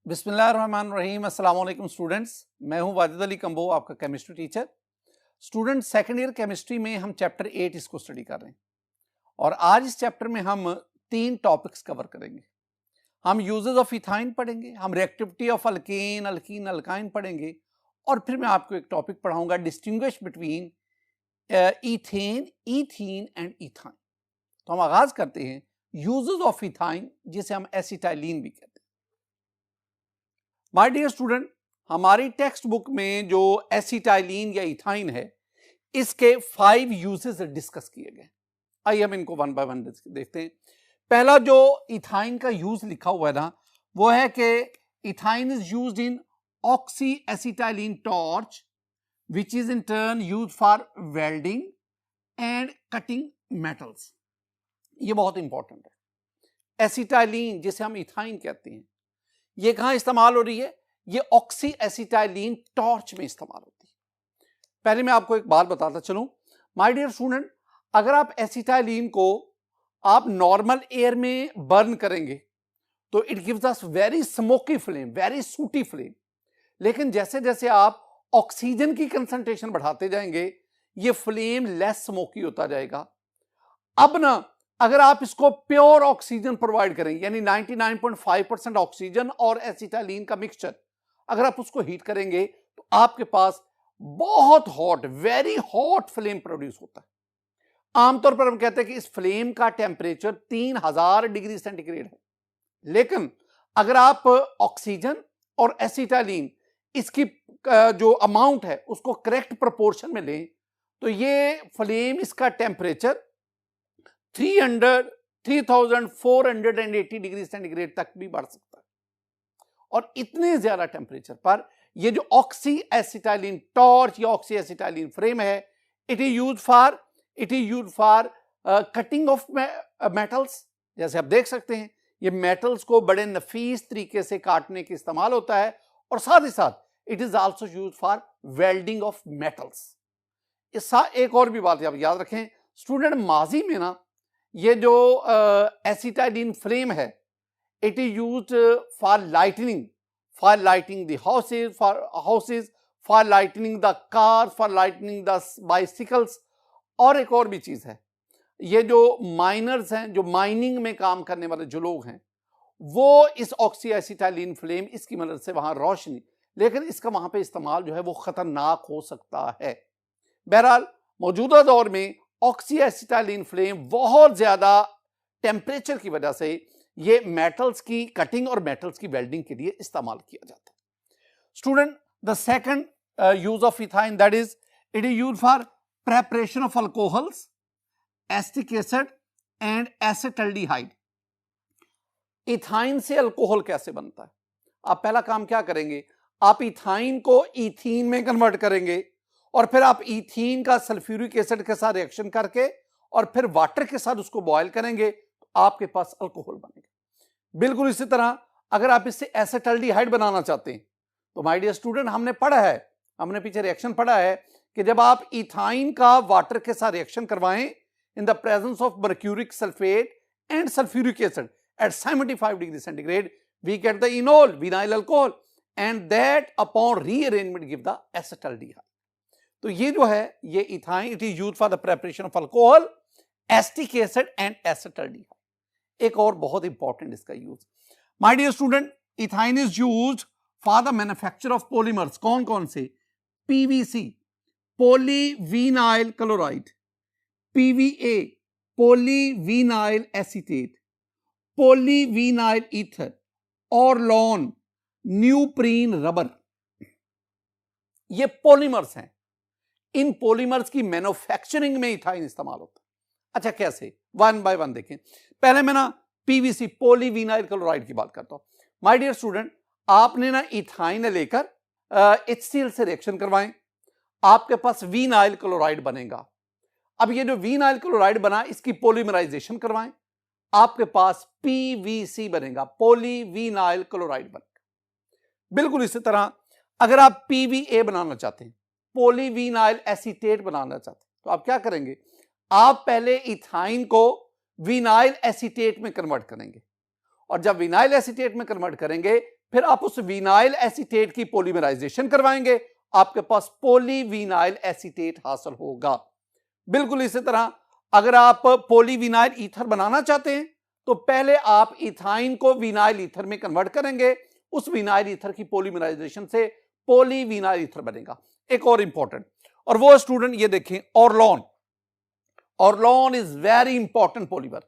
बिस्मिल्लाहिर्रहमानिर्रहीम। अस्सलाम वालेकुम स्टूडेंट्स, मैं हूं वाजिद अली कंबो, आपका chemistry teacher. Student, second year chemistry में हम चैप्टर 8 इसको स्टडी कर रहे हैं और आज इस चैप्टर में हम 3 टॉपिक्स कवर करेंगे। हम यूजेस ऑफ इथाइन पढ़ेंगे, हम reactivity of alkane, alkene, alkyne पढ़ेंगे और फिर मैं आपको एक टॉपिक पढ़ाऊंगा, distinguish between ethane, ethene and ethyne. तो हम आगाज करते हैं यूजेस ऑफ इथाइन, जिसे हम एसिटाइलिन भी कहते हैं। माय डियर स्टूडेंट, हमारी टेक्स्ट बुक में जो एसिटाइलिन या इथाइन है, इसके 5 यूजेस डिस्कस किए गए। आइए हम इनको वन बाय वन देखते हैं। पहला जो इथाइन का यूज लिखा हुआ है ना, वो है कि ethyne is used in oxy acetylene torch which is in turn use for welding and cutting metals. ये बहुत इंपॉर्टेंट है। एसिटाइलिन जिसे हम इथाइन कहते हैं, ये कहां इस्तेमाल हो रही है? ये ऑक्सी एसिटाइलिन टॉर्च में इस्तेमाल होती है। पहले मैं आपको एक बात बताता चलूं, माय डियर स्टूडेंट, अगर आप एसिटाइलिन को आप नॉर्मल एयर में बर्न करेंगे तो it gives us very smoky flame, very सूटी फ्लेम। लेकिन जैसे जैसे आप ऑक्सीजन की कंसंट्रेशन बढ़ाते जाएंगे, ये फ्लेम लेस स्मोकी होता जाएगा। अब ना, अगर आप इसको प्योर ऑक्सीजन प्रोवाइड करें, यानी 99.5% ऑक्सीजन और एसिटाइलिन का मिक्सचर, अगर आप उसको हीट करेंगे तो आपके पास बहुत hot, very hot flame produce होता है। आमतौर पर हम कहते हैं कि इस फ्लेम का टेम्परेचर 3000 डिग्री सेंटीग्रेड है। लेकिन अगर आप ऑक्सीजन और एसिटाइलिन, इसकी जो अमाउंट है उसको करेक्ट प्रोपोर्शन में लें तो ये फ्लेम, इसका टेम्परेचर 3480 डिग्री सेंटीग्रेड तक भी बढ़ सकता है। और इतने ज्यादा टेम्परेचर पर ये जो ऑक्सी एसिटाइलिन टॉर्च या ऑक्सी एसिटाइलिन फ्रेम है, it is used for cutting of metals. जैसे आप देख सकते हैं, ये मेटल्स को बड़े नफीस तरीके से काटने के इस्तेमाल होता है और साथ ही साथ it is also used for welding of metals. एक और भी बात आप याद रखें स्टूडेंट, माजी में ना ये जो एसिटाइलिन फ्लेम है, it is used for lightning the houses, for lightning the car, for lightning the bicycles. और एक और भी चीज है, ये जो माइनर्स हैं, जो माइनिंग में काम करने वाले जो लोग हैं, वो इस ऑक्सी एसिटाइलिन फ्लेम, इसकी मदद से वहां रोशनी, लेकिन इसका वहां पे इस्तेमाल जो है वो खतरनाक हो सकता है। बहरहाल मौजूदा दौर में ऑक्सी एसिटाइलिन फ्लेम बहुत ज्यादा टेम्परेचर की वजह से ये मेटल्स की कटिंग और मेटल्स की वेल्डिंग के लिए इस्तेमाल किया जाता है। Student, the second use of ethyne, that is it is used for preparation of alcohols, acetic acid and acetaldehyde. Ethyne से अल्कोहल कैसे बनता है? आप पहला काम क्या करेंगे, आप इथाइन को इथीन में कन्वर्ट करेंगे और फिर आप इथीन का सल्फ्यूरिक एसिड के साथ रिएक्शन करके और फिर वाटर के साथ उसको बॉयल करेंगे तो आपके पास अल्कोहल बनेगा। बिल्कुल इसी तरह अगर आप इससे एसिटल्डिहाइड बनाना चाहते हैं तो माय डियर स्टूडेंट, हमने पीछे रिएक्शन पढ़ा है कि जब आप इथाइन का वाटर के साथ रिएक्शन करवाएं in the presence of mercuric sulphate and sulphuric acid at 75 degree centigrade, we get the enol, vinyl alcohol, and that upon rearrangement give the acetaldehyde. तो ये जो है, ये ethyne, it is used for the preparation of alcohol, acetic acid and acetaldehyde. एक और बहुत important इसका use, my dear student, ethyne is used for the manufacture of polymers. कौन कौन से? PVC, polyvinyl chloride, PVA, polyvinyl acetate, polyvinyl ether, orlon, neoprene rubber. ये polymers हैं। इन पॉलीमर्स की मैन्युफैक्चरिंग में इथाइन इस्तेमाल होता है। अच्छा, कैसे? वन बाय वन देखें। पहले मैं ना पीवीसी, पॉलीविनाइल क्लोराइड की बात करता हूं। माय डियर स्टूडेंट, आपने ना इथाइन लेकर HCl से रिएक्शन करवाएं, आपके पास विनाइल क्लोराइड बनेगा। अब ये जो विनाइल क्लोराइड बना, इसकी पॉलीमराइजेशन करवाएं, आपके पास पीवीसी बनेगा, पॉलीविनाइल क्लोराइड बनेगा। बिल्कुल इसी तरह अगर आप पीवीए बनाना चाहते हैं, पॉलीविनाइल एसीटेट बनाना चाहते हैं, तो आप क्या करेंगे, आप पहले इथाइन को विनाइल एसीटेट में कन्वर्ट करेंगे और जब विनाइल एसीटेट में कन्वर्ट करेंगे फिर आप उस विनाइल एसीटेट की पॉलीमराइजेशन करवाएंगे, आपके पास पॉलीविनाइल एसीटेट हासिल होगा। बिल्कुल इसी तरह अगर आप पॉलीविनाइल ईथर बनाना चाहते हैं तो पहले आप इथाइन को विनाइल ईथर में कन्वर्ट करेंगे, उस विनाइल ईथर की पॉलीमराइजेशन से पॉलीविनाइल ईथर बनेगा। एक और इंपॉर्टेंट, और वो स्टूडेंट ये देखें ऑरलॉन। ऑरलॉन इज वेरी इंपॉर्टेंट पॉलीमर।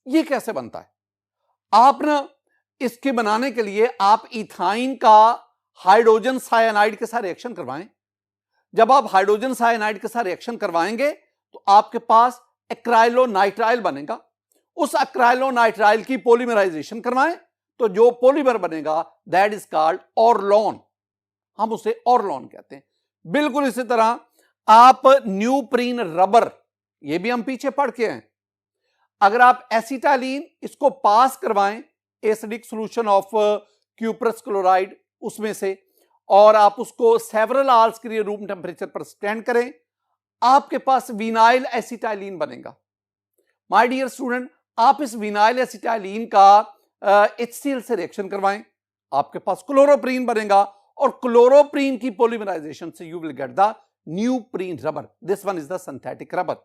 ये कैसे बनता है? आप ना इसके बनाने के लिए आप इथाइन का हाइड्रोजन साइनाइड के साथ रिएक्शन करवाएं। जब आप हाइड्रोजन साइनाइड के साथ रिएक्शन करवाएंगे तो आपके पास एक्राइलोनाइट्राइल बनेगा। उस एक्राइलोनाइट्राइल की पॉलीमराइजेशन करवाएं तो जो पॉलीमर बनेगा दैट इज कॉल्ड ऑरलॉन, हम उसे ऑरलॉन कहते हैं। बिल्कुल इसी तरह आप न्यूप्रीन रबर, ये भी हम पीछे पढ़ के हैं, अगर आप एसिटालीन इसको पास करवाएं acidic solution of cuprous chloride उसमें से, और आप उसको सेवरल आवर्स के लिए रूम टेम्परेचर पर स्टैंड करें, आपके पास विनाइल एसिटालीन बनेगा। माय डियर स्टूडेंट, आप इस विनाइल एसिटालीन का HCl से रिएक्शन करवाएं, आपके पास क्लोरोप्रीन बनेगा, और क्लोरोप्रीन की पॉलीमराइजेशन से you will get the neoprene rubber. This one is the synthetic rubber.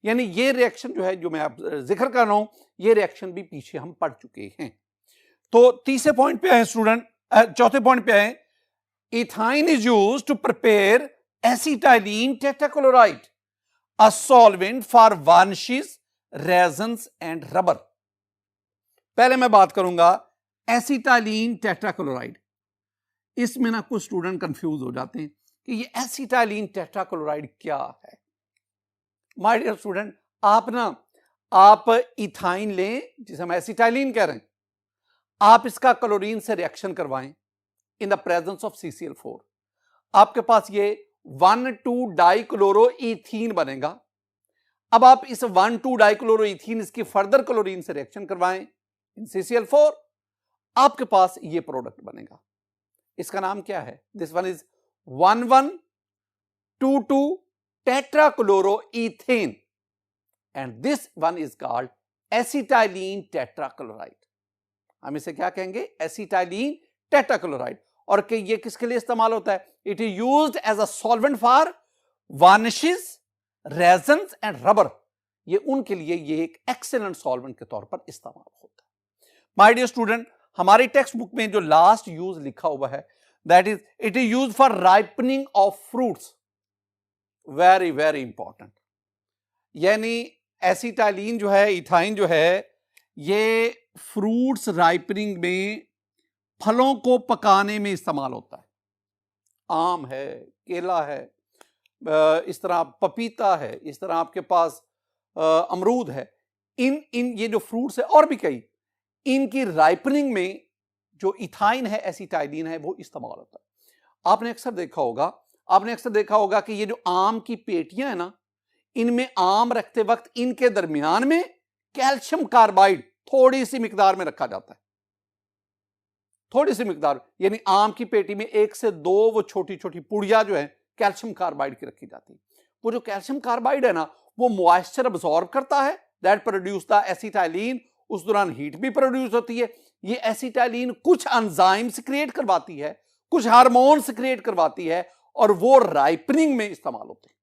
यानी ये रिएक्शन जो है, जो मैं आप जिक्र कर रहा हूं, ये रिएक्शन भी पीछे हम पढ़ चुके हैं। तो तीसरे पॉइंट पे आए स्टूडेंट, चौथे पॉइंट पे आए, ethyne is used to prepare acetylene tetrachloride, a solvent for varnishes, resins and rubber. पहले मैं बात करूंगा एसिटाइलीन टेट्राक्लोराइड। इसमें ना कुछ स्टूडेंट कंफ्यूज हो जाते हैं कि ये एसिटाइलीन टेट्राक्लोराइड क्या है। माय डियर स्टूडेंट, आप इथाइन लें जिसे हम एसिटाइलीन कह रहे हैं, आप इसका क्लोरीन से रिएक्शन करवाएं in the presence of CCl4, आपके पास ये 1,2-डाइक्लोरोईथीन बनेगा। अब आप इस 1,2-डाइक्लोरोईथीन इसकी फर्दर क्लोरीन से रिएक्शन करवाएं इन CCl4, आपके पास ये प्रोडक्ट बनेगा। इसका नाम क्या है? This one is 1,1,2,2 tetrachloroethane and this one is called acetylene tetrachloride। हम इसे क्या कहेंगे? Acetylene tetrachloride. और कि ये किसके लिए इस्तेमाल होता है? It is used as a solvent for varnishes, resins and rubber. ये उनके लिए ये एक एक्सीलेंट सॉल्वेंट के तौर पर इस्तेमाल होता है। माय डियर स्टूडेंट, हमारी टेक्स्ट बुक में जो लास्ट यूज लिखा हुआ है that is it is used for ripening of fruits. Very very important. यानी एसिटाइलीन जो है, इथाइन जो है, ये फ्रूट्स राइपनिंग में, फलों को पकाने में इस्तेमाल होता है। आम है, केला है, इस तरह पपीता है, इस तरह आपके पास अमरूद है। इन ये जो फ्रूट्स है और भी कई, इनकी राइपनिंग में जो इथाइन है, एसिटाइलीन है, वो इस्तेमाल होता है। आपने अक्सर देखा होगा कि ये जो आम की पेटियां है ना, इनमें आम रखते वक्त इनके दरमियान में कैल्शियम कार्बाइड थोड़ी सी मिकदार में रखा जाता है। थोड़ी सी मिकदार, यानी आम की पेटी में 1 से 2 वो छोटी छोटी पुड़िया जो है कैल्शियम कार्बाइड की रखी जाती है। वो जो कैल्शियम कार्बाइड है ना, वो मॉइस्चर अब्सॉर्ब करता है, दैट प्रोड्यूस द एसिटाइलीन। उस दौरान हीट भी प्रोड्यूस होती है। ये एसिटाइलीन कुछ एंजाइम्स क्रिएट करवाती है, कुछ हार्मोन्स क्रिएट करवाती है, और वो राइपनिंग में इस्तेमाल होते हैं।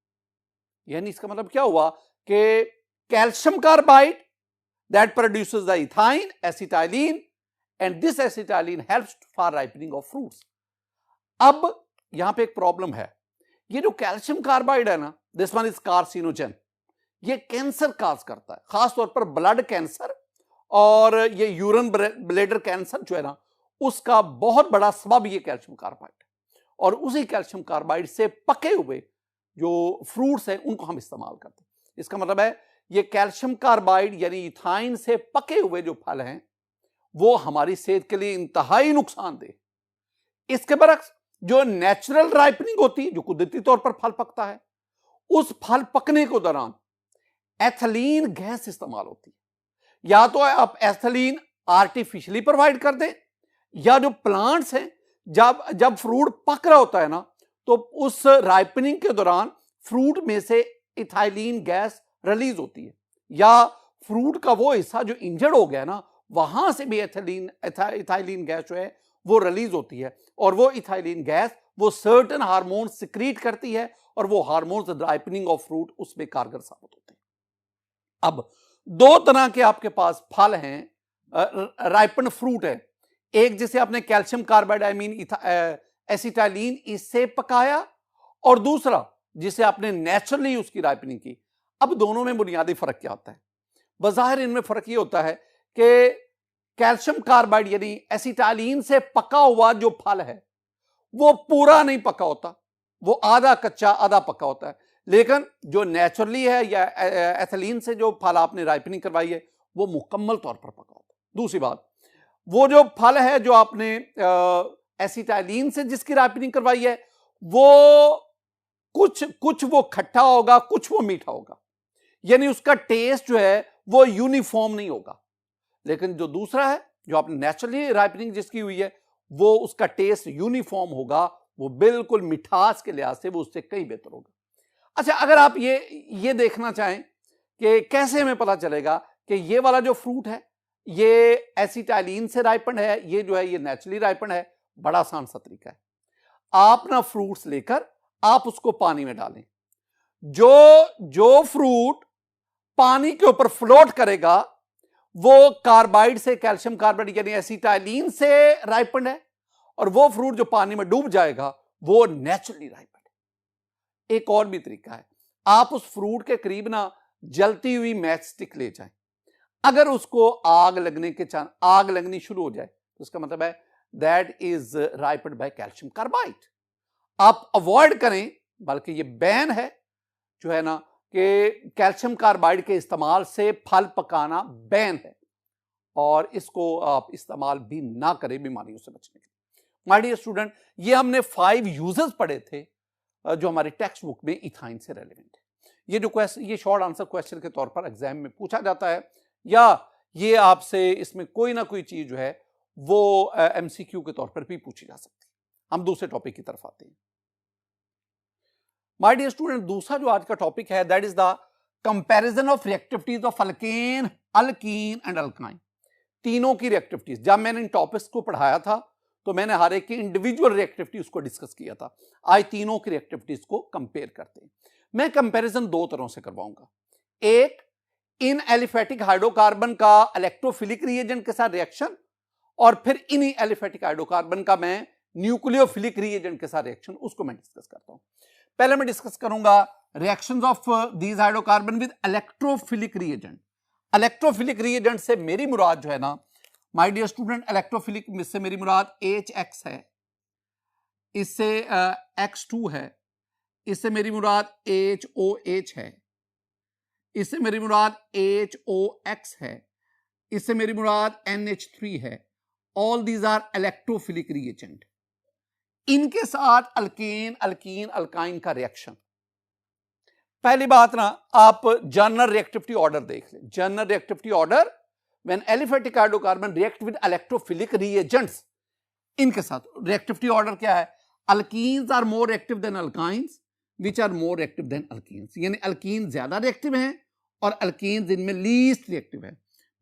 यानी इसका मतलब क्या हुआ कि calcium carbide that produces the ethyne, acetylene, and this acetylene helps for ripening of fruits. अब यहां पे एक प्रॉब्लम है, ये जो कैल्शियम कार्बाइड है ना, दिस वन इज कार्सिनोजन। ये कैंसर काज करता है, खासतौर पर ब्लड कैंसर, और ये यूरिन ब्लैडर कैंसर जो है ना, उसका बहुत बड़ा सबब ये कैल्शियम कार्बाइड है। और उसी कैल्शियम कार्बाइड से पके हुए जो फ्रूट्स हैं उनको हम इस्तेमाल करते हैं। इसका मतलब है ये कैल्शियम कार्बाइड यानी इथाइन से पके हुए जो फल हैं वो हमारी सेहत के लिए इंतहाई नुकसानदेह। इसके बरक्स जो नेचुरल राइपनिंग होती है, जो कुदरती तौर पर फल पकता है, उस फल पकने के दौरान एथिलीन गैस इस्तेमाल होती है। या तो आप एथिलीन आर्टिफिशियली प्रोवाइड कर दें, या जो प्लांट्स हैं जब फ्रूट पक रहा होता है ना, तो उस राइपनिंग के दौरान फ्रूट में से इथाइलीन गैस रिलीज होती है, या फ्रूट का वो हिस्सा जो इंजर्ड हो गया ना, वहां से भी इथाइलीन गैस जो है वो रिलीज होती है और वो इथाइलिन गैस वो सर्टेन हार्मोन सिक्रीट करती है और वो हार्मोन्स राइपनिंग ऑफ फ्रूट उसमें कारगर साबित होते हैं। अब दो तरह के आपके पास फल हैं, राइपन फ्रूट है, एक जिसे आपने calcium carbide I mean acetylene इससे पकाया और दूसरा जिसे आपने नेचुरली उसकी राइपनिंग की। अब दोनों में बुनियादी फर्क क्या होता है? बज़ाहिर इनमें फर्क ये होता है कि कैल्शियम कार्बाइड यानी एसिटाइलिन से पका हुआ जो फल है वो पूरा नहीं पका होता, वो आधा कच्चा आधा पका होता है, लेकिन जो नेचुरली है या एथिलीन से जो फल आपने राइपनिंग करवाई है वो मुकम्मल तौर पर पका होता है। दूसरी बात, वो जो फल है जो आपने एसिटाइलिन से जिसकी राइपनिंग करवाई है वो कुछ वो खट्टा होगा, कुछ वो मीठा होगा, यानी उसका टेस्ट जो है वो यूनिफॉर्म नहीं होगा। लेकिन जो दूसरा है जो आपने नेचुरली राइपनिंग जिसकी हुई है वो उसका टेस्ट यूनिफॉर्म होगा, वो बिल्कुल मिठास के लिहाज से वो उससे कहीं बेहतर होगा। अच्छा, अगर आप ये देखना चाहें कि कैसे हमें पता चलेगा कि ये वाला जो फ्रूट है ये एसिटाइलिन से राइपन है, ये जो है ये नेचुरली राइपन है, बड़ा आसान सा तरीका है। आप ना फ्रूट्स लेकर आप उसको पानी में डालें, जो फ्रूट पानी के ऊपर फ्लोट करेगा वो कार्बाइड से, कैल्शियम कार्बाइड यानी एसिटाइलिन से राइपन है, और वो फ्रूट जो पानी में डूब जाएगा वो नेचुरली राइपन है। एक और भी तरीका है, आप उस फ्रूट के करीब ना जलती हुई मैच स्टिक ले जाएं, अगर उसको आग लगनी शुरू हो जाए तो उसका मतलब है that is ripen by calcium carbide. आप अवॉइड करें, बल्कि ये बैन है जो है ना कि कैल्शियम कार्बाइड के इस्तेमाल से फल पकाना बैन है और इसको आप इस्तेमाल भी ना करें बीमारियों से बचने के लिए। माय डियर स्टूडेंट, ये हमने 5 यूजेस पढ़े थे जो हमारे टेक्स्ट बुक में इथाइन से रेलेवेंट है। ये शॉर्ट आंसर क्वेश्चन के तौर पर एग्जाम में पूछा जाता है, या ये आपसे इसमें कोई ना कोई चीज जो है वो एमसीक्यू के तौर पर भी पूछी जा सकती है। हम दूसरे टॉपिक की तरफ आते हैं। माय डियर स्टूडेंट, दूसरा जो आज का टॉपिक है that is the comparison of reactivities of alkane, alkyne and alkyne. तीनों की रिएक्टिविटीज, जब मैंने इन टॉपिक्स को पढ़ाया था तो मैंने हर एक की इंडिविजुअल रिएक्टिविटी उसको डिस्कस किया था। आज तीनों की रिएक्टिविटीज को कंपेयर करते हैं। मैं कंपैरिजन दो तरह से करवाऊंगा, एक इन एलिफेटिक हाइड्रोकार्बन का इलेक्ट्रोफिलिक रिएजेंट के साथ रिएक्शन, और फिर इन्हीं एलिफेटिक हाइड्रोकार्बन का मैं न्यूक्लियोफिलिक रिएजेंट के साथ रिएक्शन, उसको मैं डिस्कस करता हूं। पहले मैं डिस्कस करूंगा reactions of these hydrocarbon with electrophilic reagent. Electrophilic reagent से मेरी मुराद जो है ना माय डियर स्टूडेंट, इलेक्ट्रोफिलिक से मेरी मुराद HX है, इससे X2 है, इससे मेरी मुराद HOH है, इससे मेरी मुराद HOX है, इससे मेरी मुराद NH3 है। All these are electrophilic reagent. इनके साथ अल्केन, अल्कीन, अल्काइन का रिएक्शन। पहली बात ना, आप जनरल रिएक्टिविटी ऑर्डर देख लें। General reactivity order when aliphatic hydrocarbon react with electrophilic reagents, इनके साथ रिएक्टिविटी ऑर्डर क्या है? Alkenes are more reactive than alkynes which are more reactive than alkenes, यानी अल्कीन ज्यादा रिएक्टिव हैं और अल्कीन्स इनमें लीस्ट रिएक्टिव है।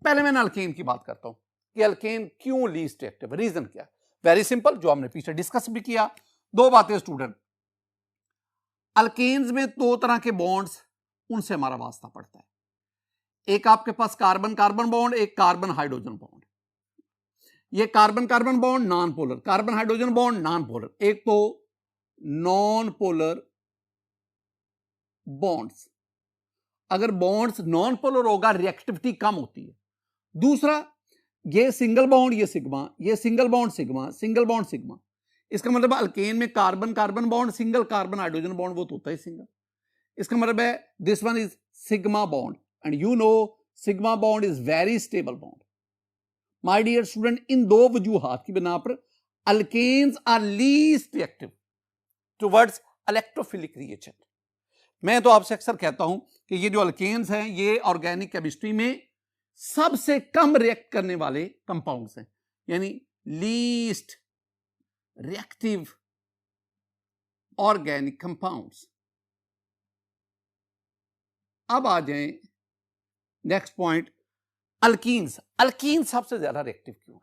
पहले मैं अल्केन की बात करता हूं कि अल्केन क्यों लीस्ट रिएक्टिव, रीजन क्या? वेरी सिंपल, जो हमने पीछे डिस्कस भी किया। दो बातें स्टूडेंट, अल्केन्स में दो तरह के बॉन्ड्स, उनसे हमारा वास्ता पड़ता है। एक आपके पास कार्बन कार्बन बॉन्ड, एक कार्बन हाइड्रोजन बॉन्ड। ये carbon carbon bond non polar, carbon hydrogen bond non polar. एक तो नॉन पोलर बॉन्ड्स, अगर बॉन्ड्स नॉन पोलर होगा रिएक्टिविटी कम होती है। दूसरा, ये सिंगल बॉन्ड, ये सिग्मा, ये single bond sigma, single bond sigma. इसका मतलब अल्केन में carbon carbon bond single, carbon hydrogen bond वो तो होता है सिंगल। इसका मतलब है this one is sigma bond and you know sigma bond is very stable bond. My dear student, इन दो वजूहात की बिना पर alkanes are least reactive towards electrophilic reagent. मैं तो आपसे अक्सर कहता हूं कि ये जो अल्केन्स हैं ये ऑर्गेनिक केमिस्ट्री में सबसे कम रिएक्ट करने वाले कंपाउंड्स हैं, यानी लीस्ट रिएक्टिव ऑर्गेनिक कंपाउंड्स। अब आ जाएं नेक्स्ट पॉइंट, अल्कीन्स। अल्कीन सबसे ज्यादा रिएक्टिव क्यों है?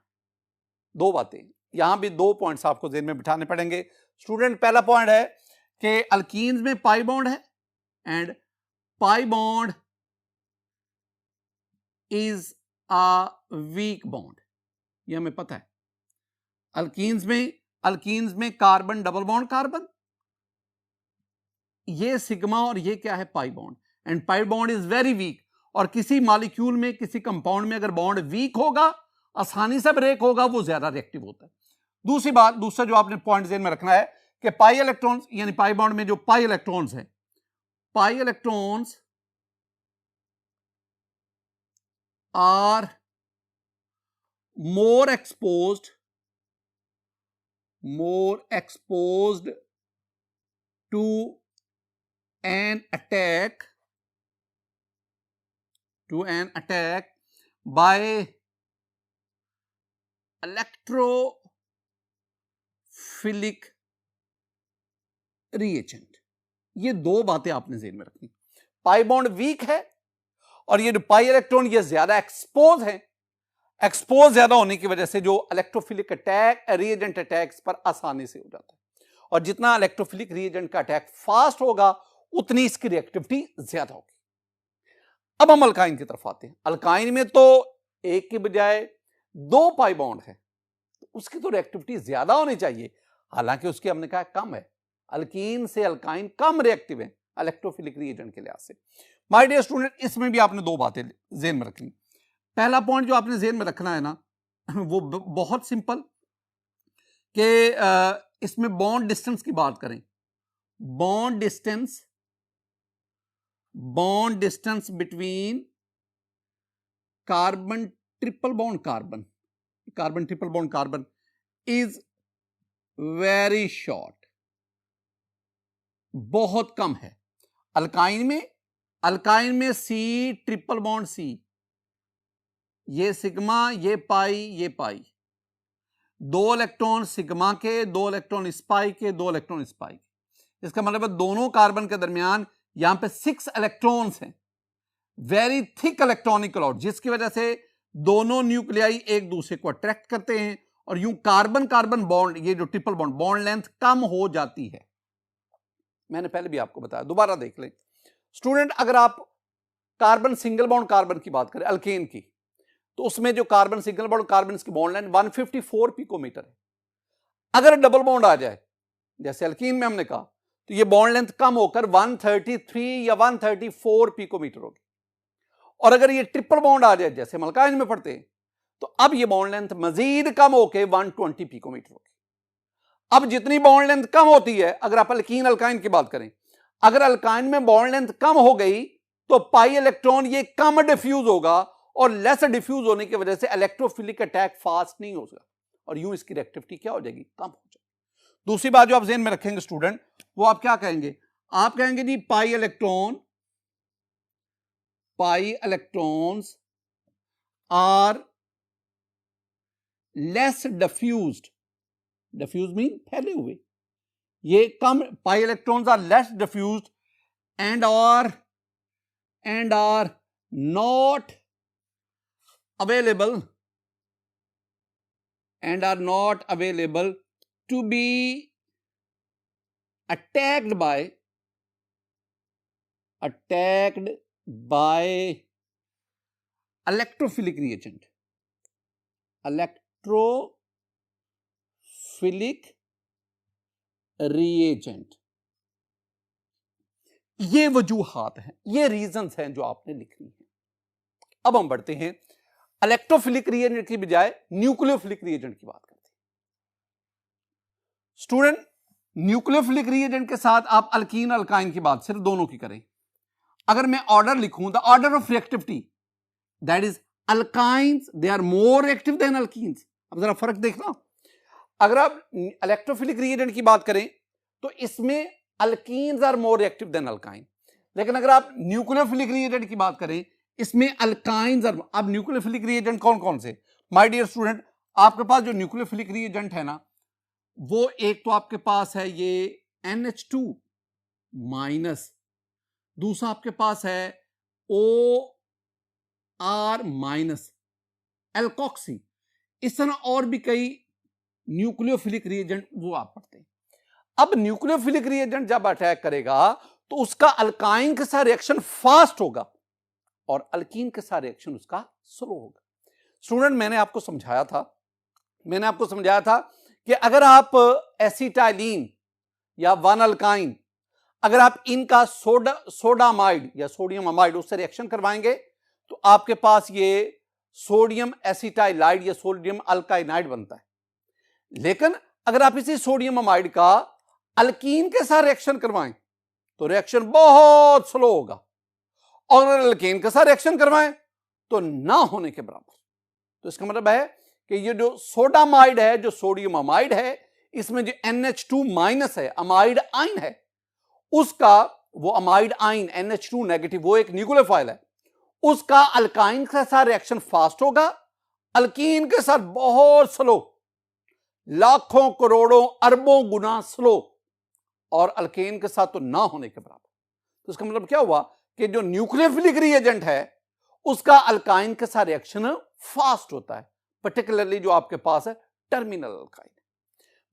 दो बातें, यहां भी 2 पॉइंट्स आपको ज़हन में बिठाने पड़ेंगे स्टूडेंट। पहला पॉइंट है कि अल्कीन्स में पाई बॉन्ड है and pi bond is a weak bond, ये हमें पता है। अल्कीन्स में कार्बन डबल बॉन्ड कार्बन, ये सिग्मा और ये क्या है pi bond, and pi bond is very weak. और किसी मॉलिक्यूल में किसी कंपाउंड में अगर बॉन्ड वीक होगा, आसानी से ब्रेक होगा, वो ज्यादा रिएक्टिव होता है। दूसरी बात, दूसरा जो आपने पॉइंट ध्यान में रखना है कि पाई इलेक्ट्रॉन्स यानी पाई बॉन्ड में जो पाई इलेक्ट्रॉन्स है, pi electrons are more exposed to an attack by electrophilic reagent। ये दो बातें आपने ध्यान में रखनी। पाई बॉन्ड वीक है और ये जो पाई इलेक्ट्रॉन ये ज्यादा एक्सपोज है। एक्सपोज ज्यादा होने की वजह से जो इलेक्ट्रोफिलिक अटैक रिएजेंट अटैक्स पर आसानी से हो जाता है, और जितना इलेक्ट्रोफिलिक रिएजेंट का अटैक फास्ट होगा उतनी इसकी रिएक्टिविटी ज्यादा होगी। अब हम अल्काइन की तरफ आते हैं। अल्काइन में तो एक की बजाय 2 पाई बॉन्ड है, तो उसकी तो रिएक्टिविटी ज्यादा होनी चाहिए, हालांकि उसकी हमने कहा कम है। अल्कीन से अल्काइन कम रिएक्टिव है इलेक्ट्रोफिलिक रिएजेंट के लिहाज से। माय डियर स्टूडेंट, इसमें भी आपने 2 बातें ध्यान में रखनी। पहला पॉइंट जो आपने ध्यान में रखना है ना, वो बहुत सिंपल कि इसमें बॉन्ड डिस्टेंस की बात करें। Bond distance between carbon triple bond carbon is very short, बहुत कम है। अल्काइन में सी ट्रिपल बॉन्ड सी, ये सिग्मा, ये पाई, 2 इलेक्ट्रॉन सिग्मा के, 2 इलेक्ट्रॉन इस पाई के, 2 इलेक्ट्रॉन इस पाई के। इसका मतलब है दोनों कार्बन के दरमियान यहां पे 6 इलेक्ट्रॉन्स हैं, वेरी थिक इलेक्ट्रॉनिक क्लाउड, जिसकी वजह से दोनों न्यूक्लियाई एक दूसरे को अट्रैक्ट करते हैं और यूं कार्बन कार्बन बॉन्ड, ये जो ट्रिपल बॉन्ड लेंथ कम हो जाती है। मैंने पहले भी आपको बताया, दोबारा देख लें स्टूडेंट। अगर आप कार्बन सिंगल बॉन्ड कार्बन की बात करें अल्केन की, तो उसमें जो कार्बन सिंगल बॉन्ड कार्बन की बॉन्ड लेंथ 154 पिकोमीटर है। अगर डबल बॉन्ड आ जाए जैसे अल्कीन में हमने कहा, तो ये बॉन्ड लेंथ कम होकर 133 या 134 पिकोमीटर होगी। और अगर ये ट्रिपल बॉन्ड आ जाए जैसे हम अल्काइन में पढ़ते हैं, तो अब ये बॉन्ड लेंथ मजीद कम होकर 120 पिकोमीटर होगी। अब जितनी बॉन्ड लेंथ कम होती है, अगर आप अल्कीन अल्काइन की बात करें, अगर अल्काइन में बॉन्ड लेंथ कम हो गई तो पाई इलेक्ट्रॉन ये कम डिफ्यूज होगा, और लेस डिफ्यूज होने की वजह से इलेक्ट्रोफिलिक अटैक फास्ट नहीं होगा, और यूं इसकी रिएक्टिविटी क्या हो जाएगी, कम हो जाएगी। दूसरी बात जो आप ज़हन में रखेंगे स्टूडेंट, वो आप क्या कहेंगे, आप कहेंगे जी pi electrons are less diffused mean फैले हुए, ये कम, pi electrons are less diffused and are not available to be attacked by electrophilic reagent, ये वजूहात हैं, ये रीजंस हैं जो आपने लिखनी है। अब हम बढ़ते हैं इलेक्ट्रोफिलिक रिएजेंट की बजाय न्यूक्लियोफिलिक रिएजेंट की बात करते हैं। स्टूडेंट, न्यूक्लियोफिलिक रिएजेंट के साथ आप अल्कीन अल्काइन की बात सिर्फ दोनों की करें। अगर मैं ऑर्डर लिखूं, the order of reactivity, that is alkynes they are more reactive than alkenes. अब जरा फर्क देखना, अगर आप इलेक्ट्रोफिलिक रिएजेंट की बात करें तो इसमें alkenes are more reactive than alkyne, लेकिन अगर आप न्यूक्लियोफिलिक रिएजेंट की बात करें इसमें अल्काइंस। अब न्यूक्लियोफिलिक रिएजेंट कौन कौन से, माय डियर स्टूडेंट, आपके पास जो न्यूक्लियोफिलिक रिएजेंट है ना, वो एक तो आपके पास है ये NH2 माइनस, दूसरा आपके पास है OR माइनस, एल्कोक्सी। इस तरह और भी कई न्यूक्लियोफिलिक रिएजेंट वो आप पढ़ते हैं। अब न्यूक्लियोफिलिक रिएजेंट जब अटैक करेगा तो उसका अल्काइन के साथ रिएक्शन फास्ट होगा और अल्कीन के साथ रिएक्शन उसका स्लो होगा। स्टूडेंट मैंने आपको समझाया था कि अगर आप एसिटाइलिन या वन अल्काइन, अगर आप इनका सोडामाइड या सोडियम अमाइड उससे रिएक्शन करवाएंगे तो आपके पास ये सोडियम एसिटाइलाइड या सोडियम अल्काइनाइड बनता है। लेकिन अगर आप इसी सोडियम अमाइड का अल्कीन के साथ रिएक्शन करवाएं तो रिएक्शन बहुत स्लो होगा, और अगर अल्कीन के साथ रिएक्शन करवाएं तो ना होने के बराबर। तो इसका मतलब है कि ये जो सोडामाइड है, जो सोडियम अमाइड है, इसमें जो NH2- है, अमाइड आइन है, उसका वो अमाइड आइन NH2 नेगेटिव वो एक न्यूक्लियोफाइल है, उसका अल्काइन के साथ रिएक्शन फास्ट होगा, अल्कीन के साथ बहुत स्लो, लाखों करोड़ों अरबों गुना स्लो, और अल्केन के साथ तो ना होने के बराबर। तो इसका मतलब क्या हुआ कि जो न्यूक्लियोफिलिक रिएजेंट है उसका अल्काइन के साथ रिएक्शन फास्ट होता है, पर्टिकुलरली जो आपके पास है terminal alkyne.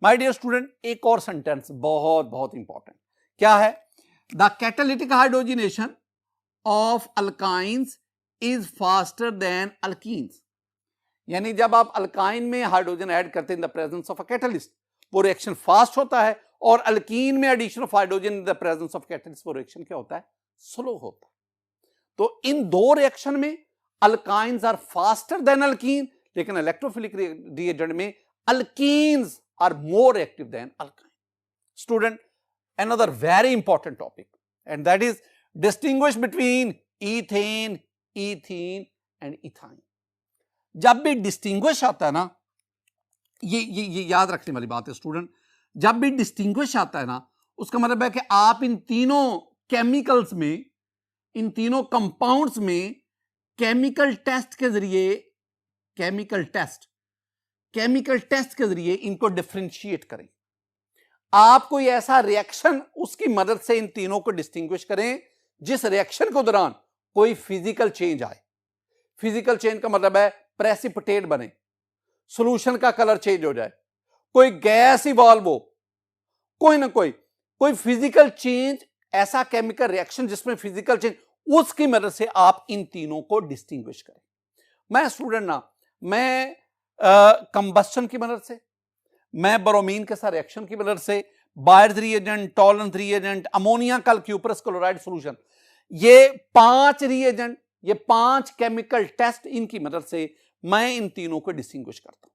My dear student, एक और सेंटेंस बहुत बहुत इंपॉर्टेंट क्या है? The catalytic hydrogenation of alkynes is faster than alkenes. यानी जब आप अल्काइन में हाइड्रोजन ऐड करते हैं in the presence of a catalyst, वो रिएक्शन फास्ट होता है, और अल्कीन में addition of hydrogen in the presence of catalyst वो रिएक्शन क्या होता है? स्लो होता है। तो इन दो रिएक्शन में alkynes are faster than alkene, लेकिन इलेक्ट्रोफिलिक रिएजेंट में alkenes are more active than alkyne. Student, another very important topic, and that is distinguish between ethane, ethene and ethyne. जब भी डिस्टिंग्विश आता है ना, ये याद रखने वाली बात है स्टूडेंट, जब भी डिस्टिंग्विश आता है ना, उसका मतलब है कि आप इन तीनों केमिकल्स में, इन तीनों कंपाउंड्स में केमिकल टेस्ट के जरिए इनको डिफरेंशिएट करें। आप कोई ऐसा रिएक्शन उसकी मदद से इन तीनों को डिस्टिंग्विश करें जिस रिएक्शन के दौरान कोई फिजिकल चेंज आए। फिजिकल चेंज का मतलब है प्रेसिपिटेट बने, सॉल्यूशन का कलर चेंज हो जाए, कोई गैस इवॉल्व हो, कोई ना कोई फिजिकल चेंज, ऐसा केमिकल रिएक्शन जिसमें फिजिकल चेंज, उसकी मदद से आप इन तीनों को डिस्टिंग्विश करें। मैं स्टूडेंट ना, मैं कंबस्शन की मदद से, मैं ब्रोमीन के साथ रिएक्शन की मदद से, buyers reagent, tolerance reagent, ammonia का क्यूप्रस क्लोराइड सॉल्यूशन, ये 5 रिएजेंट, ये 5 केमिकल टेस्ट, इनकी मदद से मैं इन तीनों को डिस्टिंग्विश करता हूं।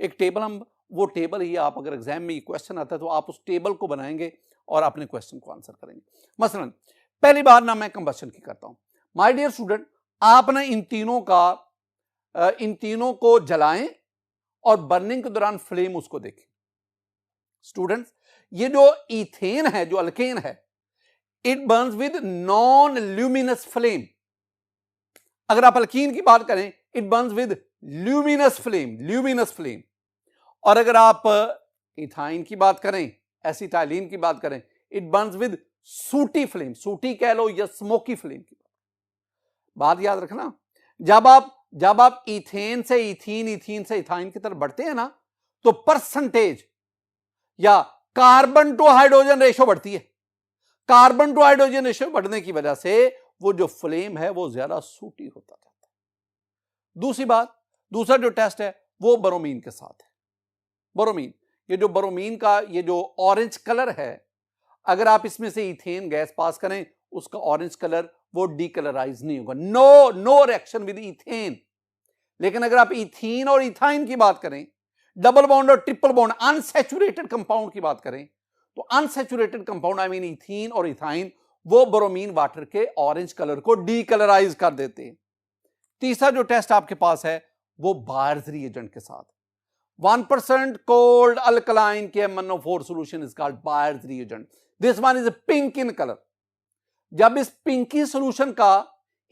एक टेबल, हम वो टेबल ही, आप अगर एग्जाम में ये क्वेश्चन आता है तो आप उस टेबल को बनाएंगे और अपने क्वेश्चन को आंसर करेंगे। मसलन पहली बार ना मैं कंबस्शन की करता हूं। माय डियर स्टूडेंट, आप ना इन तीनों को जलाएं और बर्निंग के दौरान फ्लेम उसको देखें। स्टूडेंट्स, ये जो इथेन है, जो अल्केन है, it burns with non luminous flame. अगर आप अल्कीन की बात करें, it burns with luminous flame. और अगर आप इथाइन की बात करें, एसिटाइलिन की बात करें, it burns with sooty flame, sooty कह लो या स्मोकी फ्लेम की बात याद रखना। जब आप इथेन से इथीन से इथाइन की तरफ बढ़ते हैं ना, तो परसेंटेज या कार्बन टू हाइड्रोजन रेशो बढ़ती है। कार्बन टू हाइड्रोजन रेशो बढ़ने की वजह से वो जो फ्लेम है वो ज्यादा सूटी होता जाता है। दूसरी बात, दूसरा जो टेस्ट है वो ब्रोमीन के साथ है। ब्रोमीन, ये जो ब्रोमीन का ये जो ऑरेंज कलर है, अगर आप इसमें से इथेन गैस पास करें, उसका ऑरेंज कलर वो डीकलराइज नहीं होगा, नो रिएक्शन विद इथेन। लेकिन अगर आप इथीन और इथाइन की बात करें, डबल बॉन्ड और ट्रिपल बॉन्ड अनसैचुरेटेड कंपाउंड की बात करें, तो unsaturated compound I mean ethene और इथाइन, वो ब्रोमीन वाटर के ऑरेंज कलर को डीकलराइज कर देते हैं। तीसरा जो टेस्ट आपके पास है वो बायर्स रिएजेंट के साथ, 1% cold alkaline KMnO4 solution is called Bayer's reagent. This one is pink in color. जब इस पिंकी सोल्यूशन का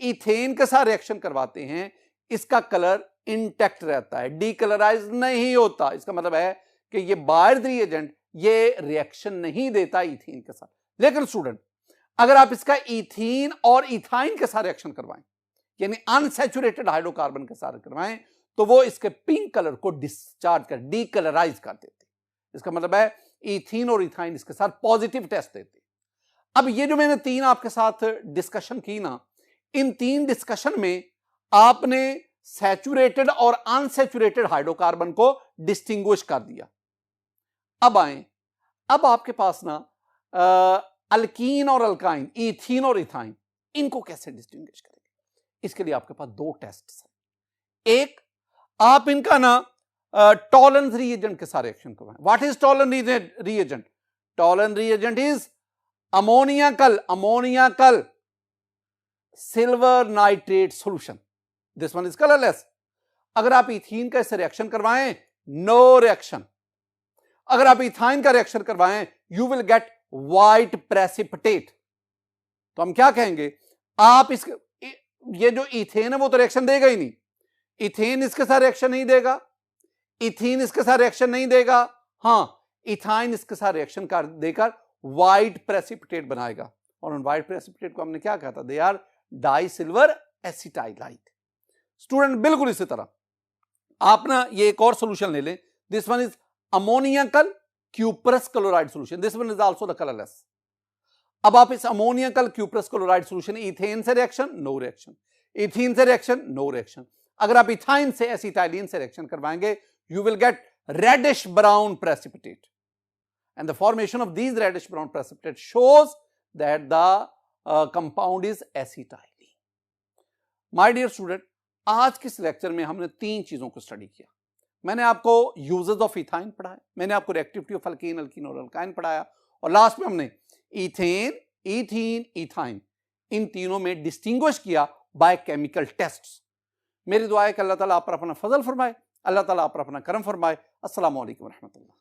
इथेन के साथ रिएक्शन करवाते हैं, इसका कलर इंटैक्ट रहता है, डीकलराइज नहीं होता। इसका मतलब है कि ये बायर्स रिएजेंट ये रिएक्शन नहीं देता इथेन के साथ। लेकिन स्टूडेंट, अगर आप इसका इथीन और इथाइन के साथ रिएक्शन करवाएं, यानी अनसैचुरेटेड हाइड्रोकार्बन के साथ करवाएं, तो वो इसके पिंक कलर को डिस्चार्ज कर डीकलराइज कर देते। इसका मतलब है इथीन और इथाइन इसके साथ पॉजिटिव टेस्ट देते। अब ये जो मैंने 3 आपके साथ डिस्कशन की ना, इन 3 डिस्कशन में आपने सैचुरेटेड और अनसैचुरेटेड हाइड्रोकार्बन को डिस्टिंग्विश कर दिया। अब आए, अब आपके पास ना अल्कीन और अल्काइन, इथीन और इथाइन, इनको कैसे डिस्टिंग्विश करेंगे? इसके लिए आपके पास 2 टेस्ट हैं। एक, आप इनका ना टॉलरेंस रिएजेंट के साथ रिएक्शन करवाएं। What is tolerance reagent? Tolerance reagent is ammonia silver nitrate solution. This one is colourless. अगर आप इथीन का इससे रिएक्शन करवाएं, नो रिएक्शन। अगर आप इथाइन का रिएक्शन करवाएं, you will gate white precipitate. तो हम क्या कहेंगे, आप इसके, ये जो इथेन है वो तो रिएक्शन देगा ही नहीं, इथेन इसके साथ रिएक्शन नहीं देगा, इथीन इसके साथ रिएक्शन नहीं देगा, हां इथाइन इसके साथ रिएक्शन कर देकर व्हाइट प्रेसिपिटेट बनाएगा। और उन व्हाइट प्रेसिपिटेट को हमने क्या कहा था? They are di silver acetylide. Student बिल्कुल इसी तरह आप ना ये एक और सॉल्यूशन ले लें। This one is ammoniacal cuprous chloride solution. This one is also the colourless. अब आप इस ammoniacal cuprous chloride solution, ethane से रिएक्शन, नो रिएक्शन, इथीन से रिएक्शन, नो रिएक्शन। अगर आप इथाइन से एसिटाइलिन से रिएक्शन करवाएंगे, you will get reddish brown precipitate, and the formation of these reddish brown precipitate shows that the compound is acetylene. My dear student, आज के इस lecture में हमने 3 चीजों को स्टडी किया। मैंने आपको यूजेस ऑफ इथाइन पढ़ाया, मैंने आपको रिएक्टिविटी ऑफ अल्कीन, अल्कीन और अल्काइन पढ़ाया, और लास्ट में हमने इथेन, इथीन, इथाइन, इन तीनों में डिस्टिंग्विश किया बाय केमिकल टेस्ट्स। मेरी दुआ है कि अल्लाह ताला आप पर अपना फजल फरमाए, अल्लाह ताला आप पर अपना करम फरमाए। अस्सलामु अलैकुम रहमतुल्लाह।